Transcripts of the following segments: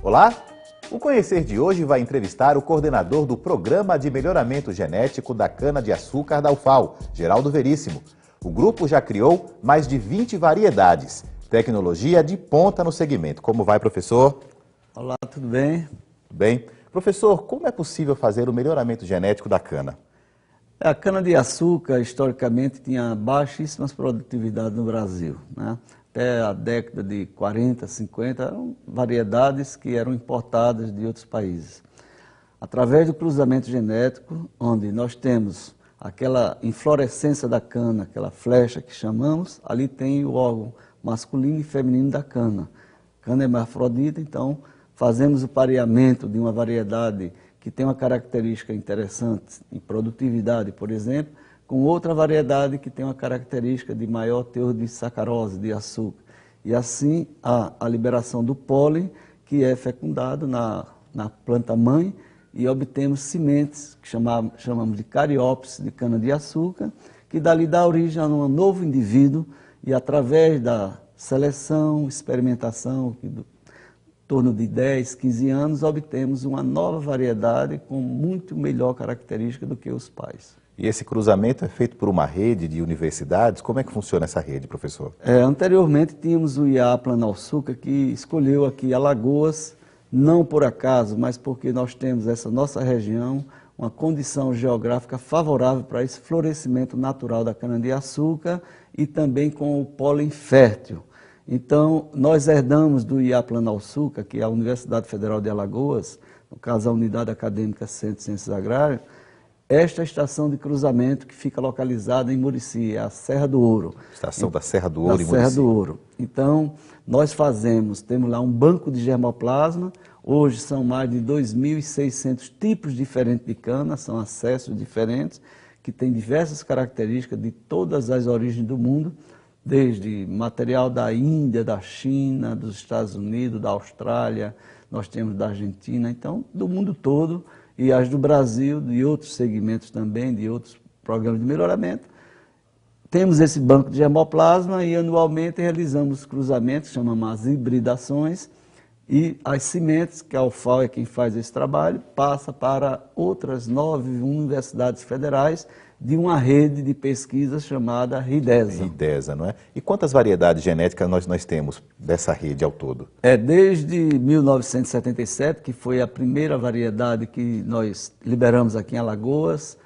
Olá! O Conhecer de hoje vai entrevistar o coordenador do Programa de Melhoramento Genético da Cana-de-Açúcar da UFAL, Geraldo Veríssimo. O grupo já criou mais de 20 variedades, tecnologia de ponta no segmento. Como vai, professor? Olá, tudo bem? Bem. Professor, como é possível fazer o melhoramento genético da cana? A cana-de-açúcar, historicamente, tinha baixíssimas produtividades no Brasil, né? Até a década de 40, 50, eram variedades que eram importadas de outros países. Através do cruzamento genético, onde nós temos aquela inflorescência da cana, aquela flecha que chamamos, ali tem o órgão masculino e feminino da cana. Cana é hermafrodita, então fazemos o pareamento de uma variedade que tem uma característica interessante em produtividade, por exemplo, com outra variedade que tem uma característica de maior teor de sacarose, de açúcar. E assim a liberação do pólen, que é fecundado na planta-mãe, e obtemos sementes, que chamamos de cariópsis, de cana-de-açúcar, que dali dá origem a um novo indivíduo, e através da seleção, experimentação, em torno de 10, 15 anos, obtemos uma nova variedade com muito melhor característica do que os pais. E esse cruzamento é feito por uma rede de universidades? Como é que funciona essa rede, professor? Anteriormente tínhamos o IAA Planalçuca, que escolheu aqui Alagoas, não por acaso, mas porque nós temos essa nossa região, uma condição geográfica favorável para esse florescimento natural da cana-de-açúcar e também com o pólen fértil. Então, nós herdamos do IAA Planalçuca, que é a Universidade Federal de Alagoas, no caso a Unidade Acadêmica Centro de Ciências Agrárias, esta estação de cruzamento que fica localizada em Murici, é a Serra do Ouro. Estação da Serra do Ouro em Murici. Serra do Ouro. Então, nós temos lá um banco de germoplasma, hoje são mais de 2.600 tipos diferentes de cana, são acessos diferentes, que têm diversas características de todas as origens do mundo, desde material da Índia, da China, dos Estados Unidos, da Austrália, nós temos da Argentina, então, do mundo todo, e as do Brasil, de outros segmentos também, de outros programas de melhoramento. Temos esse banco de germoplasma e anualmente realizamos cruzamentos, chamamos as hibridações, e as sementes, que a UFAL é quem faz esse trabalho, passa para outras 9 universidades federais de uma rede de pesquisa chamada RIDESA. RIDESA, não é? E quantas variedades genéticas nós temos dessa rede ao todo? Desde 1977, que foi a primeira variedade que nós liberamos aqui em Alagoas,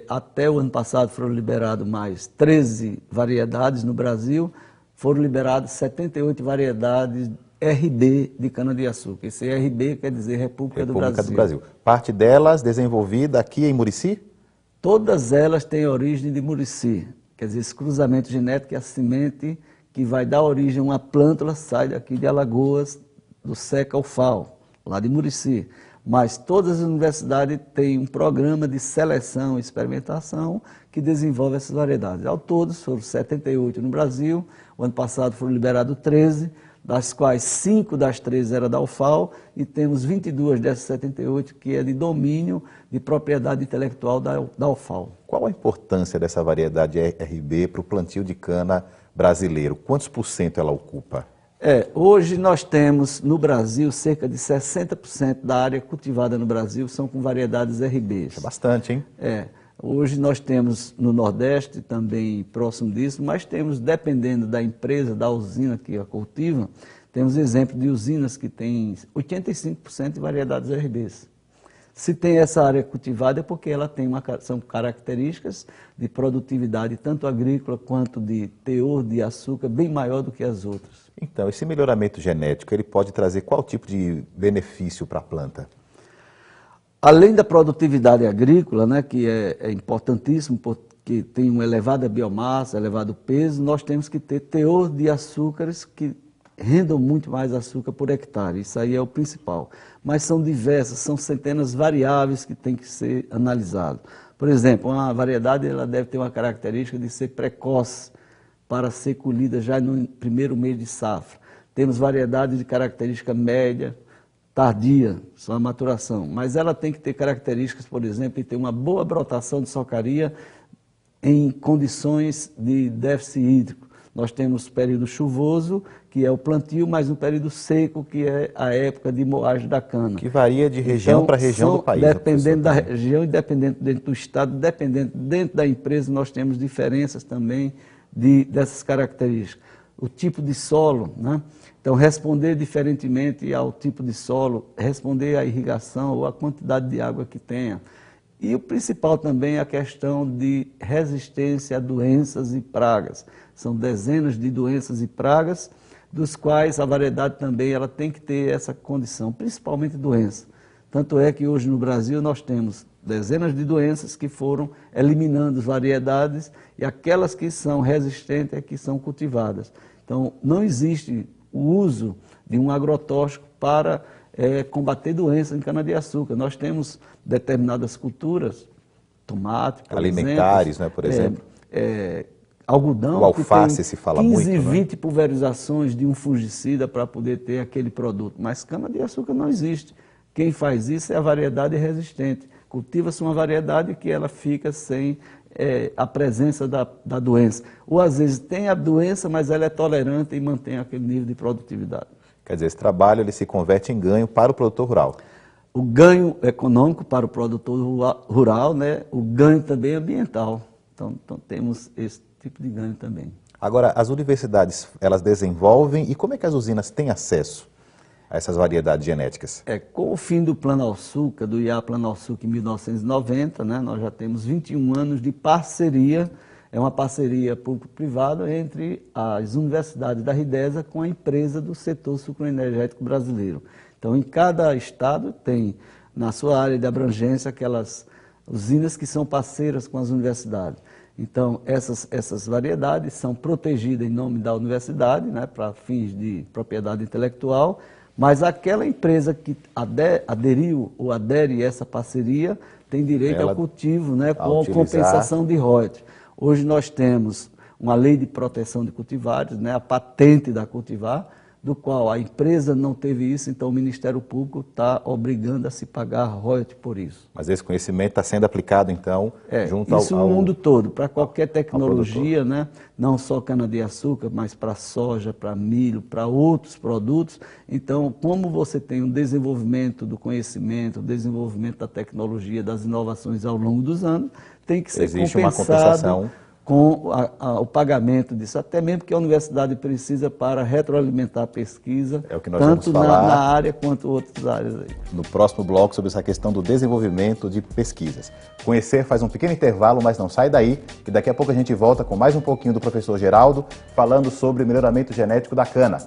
até o ano passado foram liberadas mais 13 variedades no Brasil, foram liberadas 78 variedades RB de cana-de-açúcar. Esse RB quer dizer República do Brasil. Parte delas desenvolvida aqui em Murici? Todas elas têm origem de Murici. Quer dizer, esse cruzamento genético é a semente que vai dar origem a uma plântula, sai daqui de Alagoas, do SECA UFAL, lá de Murici. Mas todas as universidades têm um programa de seleção e experimentação que desenvolve essas variedades. Ao todo, foram 78 no Brasil, o ano passado foram liberados 13, das quais 5 das 13 eram da UFAL, e temos 22 dessas 78 que é de domínio de propriedade intelectual da UFAL. Qual a importância dessa variedade RB para o plantio de cana brasileiro? Quantos % ela ocupa? Hoje nós temos no Brasil cerca de 60% da área cultivada no Brasil são com variedades RBs. É bastante, hein? Hoje nós temos no Nordeste, também próximo disso, mas temos, dependendo da empresa, da usina que a cultiva, temos exemplo de usinas que têm 85% de variedades RBs. Se tem essa área cultivada é porque ela tem são características de produtividade, tanto agrícola quanto de teor de açúcar, bem maior do que as outras. Então, esse melhoramento genético, ele pode trazer qual tipo de benefício para a planta? Além da produtividade agrícola, né, que é importantíssimo porque tem uma elevada biomassa, elevado peso, nós temos que ter teor de açúcares que rendam muito mais açúcar por hectare. Isso aí é o principal. Mas são diversas, são centenas variáveis que têm que ser analisadas. Por exemplo, uma variedade ela deve ter uma característica de ser precoce para ser colhida já no primeiro mês de safra. Temos variedades de característica média, tardia, sua maturação, mas ela tem que ter características, por exemplo, de ter uma boa brotação de socaria em condições de déficit hídrico. Nós temos período chuvoso, que é o plantio, mas um período seco, que é a época de moagem da cana. Que varia de região então, para região do país. Dependendo da região e dependendo dentro do estado, dependendo dentro da empresa, nós temos diferenças também dessas características. O tipo de solo, né? Então, responder diferentemente ao tipo de solo, responder à irrigação ou à quantidade de água que tenha. E o principal também é a questão de resistência a doenças e pragas. São dezenas de doenças e pragas, dos quais a variedade também ela tem que ter essa condição, principalmente doença. Tanto é que hoje no Brasil nós temos dezenas de doenças que foram eliminando variedades e aquelas que são resistentes é que são cultivadas. Então, não existe o uso de um agrotóxico para combater doenças em cana-de-açúcar. Nós temos determinadas culturas, tomate, por alimentares, exemplo, né, por exemplo. Algodão, o alface se fala 15, muito, 20 pulverizações de um fungicida para poder ter aquele produto. Mas cana-de-açúcar não existe. Quem faz isso é a variedade resistente. Cultiva-se uma variedade que ela fica sem a presença da doença. Ou às vezes tem a doença, mas ela é tolerante e mantém aquele nível de produtividade. Quer dizer, esse trabalho ele se converte em ganho para o produtor rural. O ganho econômico para o produtor rural, né? O ganho também ambiental. Então temos esse tipo de ganho também. Agora, as universidades, elas desenvolvem e como é que as usinas têm acesso a essas variedades genéticas? Com o fim do Plano Açúcar, do IA Plano Açúcar em 1990, né, nós já temos 21 anos de parceria, é uma parceria público-privada entre as universidades da RIDESA com a empresa do setor sucroenergético brasileiro. Então, em cada estado tem, na sua área de abrangência, aquelas usinas que são parceiras com as universidades. Então, essas variedades são protegidas em nome da universidade, né, para fins de propriedade intelectual, mas aquela empresa que aderiu ou adere a essa parceria tem direito ao cultivo, né, com compensação de royalties. Hoje nós temos uma lei de proteção de cultivares, né, a patente da cultivar, do qual a empresa não teve isso, então o Ministério Público está obrigando a se pagar royalties por isso. Mas esse conhecimento está sendo aplicado, então, junto isso no mundo todo, para qualquer tecnologia, né? Não só cana-de-açúcar, mas para soja, para milho, para outros produtos. Então, como você tem um desenvolvimento do conhecimento, desenvolvimento da tecnologia, das inovações ao longo dos anos, tem que ser compensado uma compensação com o pagamento disso, até mesmo que a universidade precisa para retroalimentar a pesquisa, é o que nós tanto vamos falar na área quanto outras áreas aí. No próximo bloco, sobre essa questão do desenvolvimento de pesquisas. Conhecer faz um pequeno intervalo, mas não sai daí, que daqui a pouco a gente volta com mais um pouquinho do professor Geraldo, falando sobre o melhoramento genético da cana.